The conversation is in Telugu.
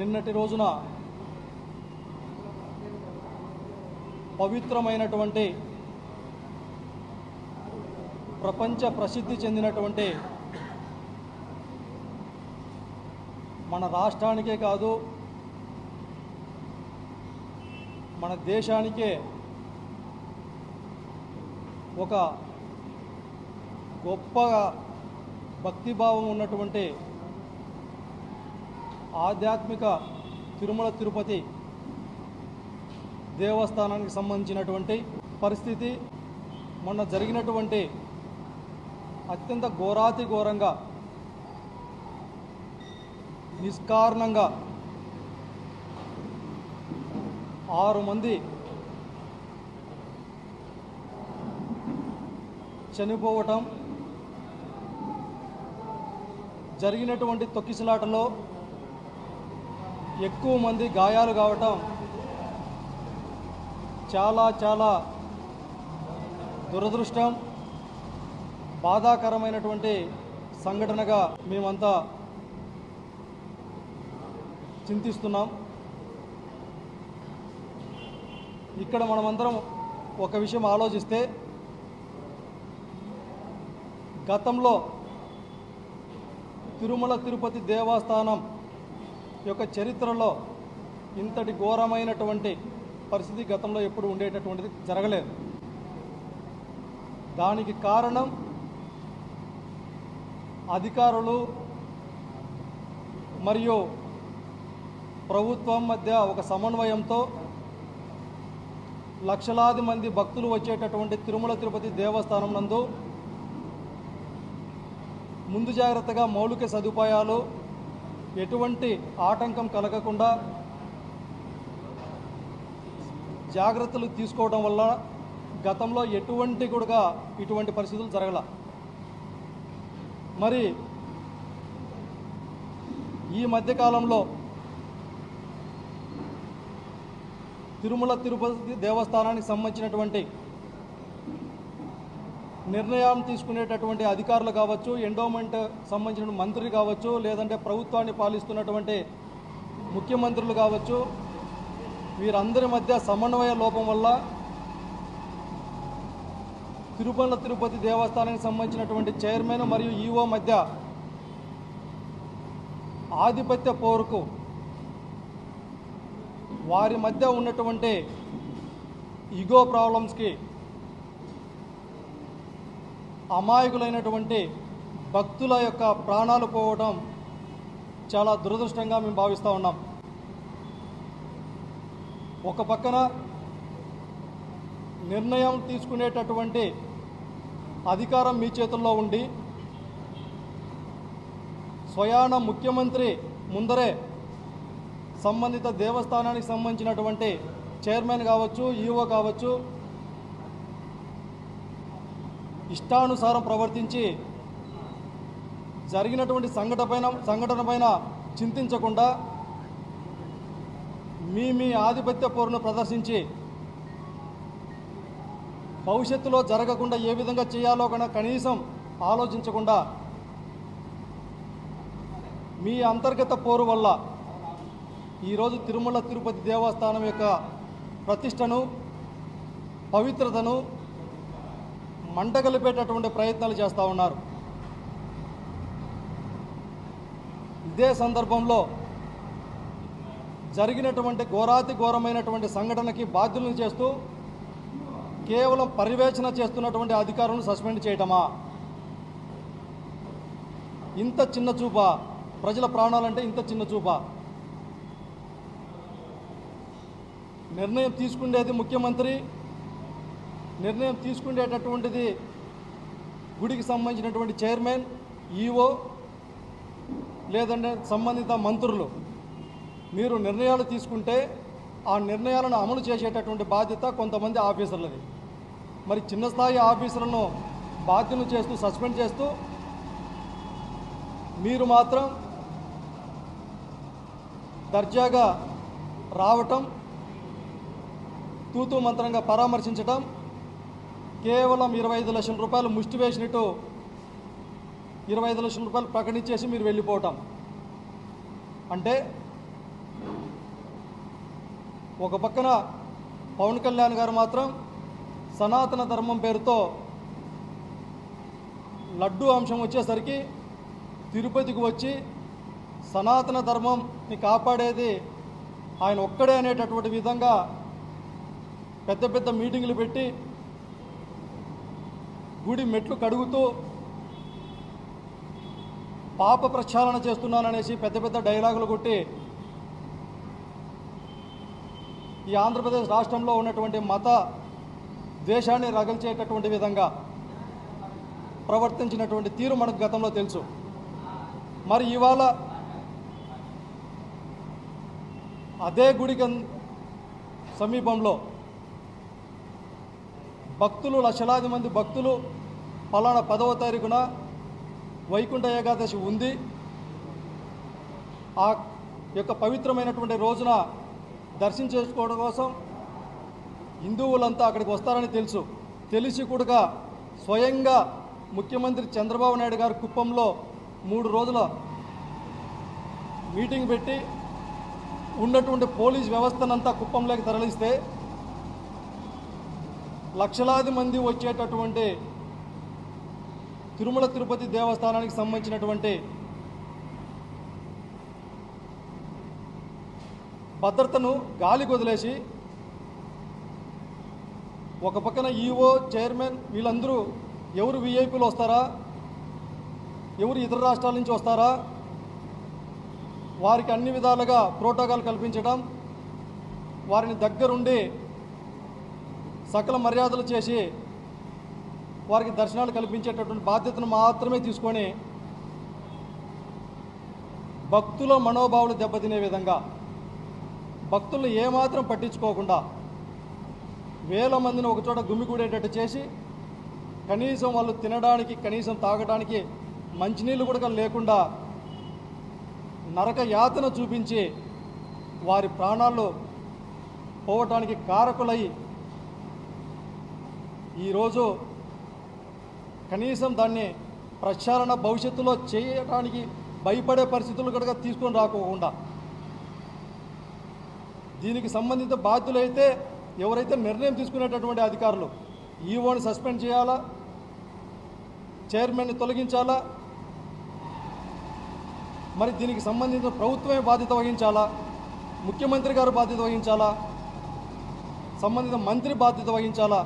నిన్నటి రోజున పవిత్రమైనటువంటి ప్రపంచ ప్రసిద్ధి చెందినటువంటి మన రాష్ట్రానికే కాదు మన దేశానికే ఒక గొప్ప భక్తిభావం ఉన్నటువంటి ఆధ్యాత్మిక తిరుమల తిరుపతి దేవస్థానానికి సంబంధించినటువంటి పరిస్థితి మొన్న జరిగినటువంటి అత్యంత ఘోరాతి ఘోరంగా నిష్కారణంగా 6 మంది చనిపోవటం, జరిగినటువంటి తొక్కిసలాటలో ఎక్కువ మంది గాయాలు కావటం చాలా చాలా దురదృష్టం, బాధాకరమైనటువంటి సంఘటనగా మేమంతా చింతిస్తున్నాం. ఇక్కడ మనమందరం ఒక విషయం ఆలోచిస్తే, గతంలో తిరుమల తిరుపతి దేవస్థానం యొక్క చరిత్రలో ఇంతటి ఘోరమైనటువంటి పరిస్థితి గతంలో ఎప్పుడు ఉండేటటువంటిది జరగలేదు. దానికి కారణం అధికారులు మరియు ప్రభుత్వం మధ్య ఒక సమన్వయంతో లక్షలాది మంది భక్తులు వచ్చేటటువంటి తిరుమల తిరుపతి దేవస్థానం నందు ముందు జాగ్రత్తగా మౌలిక సదుపాయాలు ఎటువంటి ఆటంకం కలగకుండా జాగ్రత్తలు తీసుకోవడం వల్ల గతంలో ఇటువంటి పరిస్థితులు జరగల. మరి ఈ మధ్యకాలంలో తిరుమల తిరుపతి దేవస్థానానికి సంబంధించినటువంటి నిర్ణయం తీసుకునేటటువంటి అధికారులు కావచ్చు, ఎండోమెంట్ సంబంధించిన మంత్రులు కావచ్చు, లేదంటే ప్రభుత్వాన్ని పాలిస్తున్నటువంటి ముఖ్యమంత్రులు కావచ్చు, వీరందరి మధ్య సమన్వయ లోపం వల్ల తిరుమల తిరుపతి దేవస్థానానికి సంబంధించినటువంటి చైర్మన్ మరియు ఈఓ మధ్య ఆధిపత్య పోరుకు, వారి మధ్య ఉన్నటువంటి ఈగో ప్రాబ్లమ్స్కి అమాయకులైనటువంటి భక్తుల యొక్క ప్రాణాలు పోవడం చాలా దురదృష్టంగా మేము భావిస్తూ ఉన్నాం. ఒక పక్కన నిర్ణయం తీసుకునేటటువంటి అధికారం మీ చేతుల్లో ఉండి, స్వయాన ముఖ్యమంత్రి ముందరే సంబంధిత దేవస్థానానికి సంబంధించినటువంటి చైర్మన్ కావచ్చు, ఈఓ కావచ్చు, ఇష్టానుసారం ప్రవర్తించి జరిగినటువంటి సంఘటన పైన చింతించకుండా మీ ఆధిపత్య పోరును ప్రదర్శించి భవిష్యత్తులో జరగకుండా ఏ విధంగా చేయాలో కనీసం ఆలోచించకుండా మీ అంతర్గత పోరు వల్ల ఈరోజు తిరుమల తిరుపతి దేవస్థానం యొక్క ప్రతిష్టను, పవిత్రతను మంటగలిపేటటువంటి ప్రయత్నాలు చేస్తూ ఉన్నారు. ఇదే సందర్భంలో జరిగినటువంటి ఘోరాతి ఘోరమైనటువంటి సంఘటనకి బాధ్యులను చేస్తూ కేవలం పర్యవేక్షణ చేస్తున్నటువంటి అధికారులను సస్పెండ్ చేయటమా? ఇంత చిన్న చూపా? ప్రజల ప్రాణాలంటే ఇంత చిన్న చూపా? నిర్ణయం తీసుకునేది ముఖ్యమంత్రి, నిర్ణయం తీసుకునేటటువంటిది గుడికి సంబంధించినటువంటి చైర్మన్, ఈఓ, లేదంటే సంబంధిత మంత్రులు. మీరు నిర్ణయాలు తీసుకుంటే ఆ నిర్ణయాలను అమలు చేసేటటువంటి బాధ్యత కొంతమంది ఆఫీసర్లది. మరి చిన్న స్థాయి ఆఫీసర్లను బాధ్యులను చేస్తూ సస్పెండ్ చేస్తూ మీరు మాత్రం దర్జాగా రావటం, తూతూ మంత్రంగా పరామర్శించటం, కేవలం 25 లక్షల రూపాయలు ముష్టి వేసినట్టు 25 లక్షల రూపాయలు ప్రకటించేసి మీరు వెళ్ళిపోవటం. అంటే ఒక పక్కన పవన్ కళ్యాణ్ గారు మాత్రం సనాతన ధర్మం పేరుతో లడ్డు అంశం వచ్చేసరికి తిరుపతికి వచ్చి సనాతన ధర్మంని కాపాడేది ఆయన ఒక్కడే అనేటటువంటి విధంగా పెద్ద పెద్ద మీటింగులు పెట్టి గుడి మెట్లు కడుగుతూ పాప ప్రక్షాళన చేస్తున్నాననేసి పెద్ద పెద్ద డైలాగులు కొట్టి ఈ ఆంధ్రప్రదేశ్ రాష్ట్రంలో ఉన్నటువంటి మత ద్వేషాన్ని రగల్చేటటువంటి విధంగా ప్రవర్తించినటువంటి తీరు మనకు గతంలో తెలుసు. మరి ఇవాళ అదే గుడికి సమీపంలో భక్తులు, లక్షలాది మంది భక్తులు పలానా 10వ తారీఖున వైకుంఠ ఏకాదశి ఉంది, ఆ యొక్క పవిత్రమైనటువంటి రోజున దర్శనం చేసుకోవడం కోసం హిందువులంతా అక్కడికి వస్తారని తెలిసి కూడా స్వయంగా ముఖ్యమంత్రి చంద్రబాబు నాయుడు గారు కుప్పంలో 3 రోజుల మీటింగ్ పెట్టి ఉన్నటువంటి పోలీస్ వ్యవస్థనంతా కుప్పంలోకి తరలిస్తే లక్షలాది మంది వచ్చేటటువంటి తిరుమల తిరుపతి దేవస్థానానికి సంబంధించినటువంటి భద్రతను గాలికి వదిలేసి ఒక పక్కన ఈఓ, చైర్మన్ వీళ్ళందరూ ఎవరు విఐపీలు వస్తారా, ఎవరు ఇతర రాష్ట్రాల నుంచి వస్తారా, వారికి అన్ని విధాలుగా ప్రోటోకాల్ కల్పించడం, వారిని దగ్గరుండి సకల మర్యాదలు చేసి వారికి దర్శనాలు కల్పించేటటువంటి బాధ్యతను మాత్రమే తీసుకొని భక్తుల మనోభావాలు దెబ్బతినే విధంగా భక్తులను ఏమాత్రం పట్టించుకోకుండా వేల మందిని ఒకచోట గుమిగూడేటట్టు చేసి కనీసం వాళ్ళు తినడానికి, కనీసం తాగడానికి మంచినీళ్ళు కూడా లేకుండా నరక యాతన చూపించి వారి ప్రాణాలు పోవటానికి కారకులై ఈరోజు కనీసం దాన్ని ప్రక్షాళన భవిష్యత్తులో చేయడానికి భయపడే పరిస్థితులు కూడా తీసుకొని రాకోకుండా దీనికి సంబంధిత బాధ్యులైతే ఎవరైతే నిర్ణయం తీసుకునేటటువంటి అధికారులు ఈఓని సస్పెండ్ చేయాలా, చైర్మన్ని తొలగించాలా, మరి దీనికి సంబంధించిన ప్రభుత్వమే బాధ్యత వహించాలా, ముఖ్యమంత్రి గారు బాధ్యత వహించాలా, సంబంధిత మంత్రి బాధ్యత వహించాలా,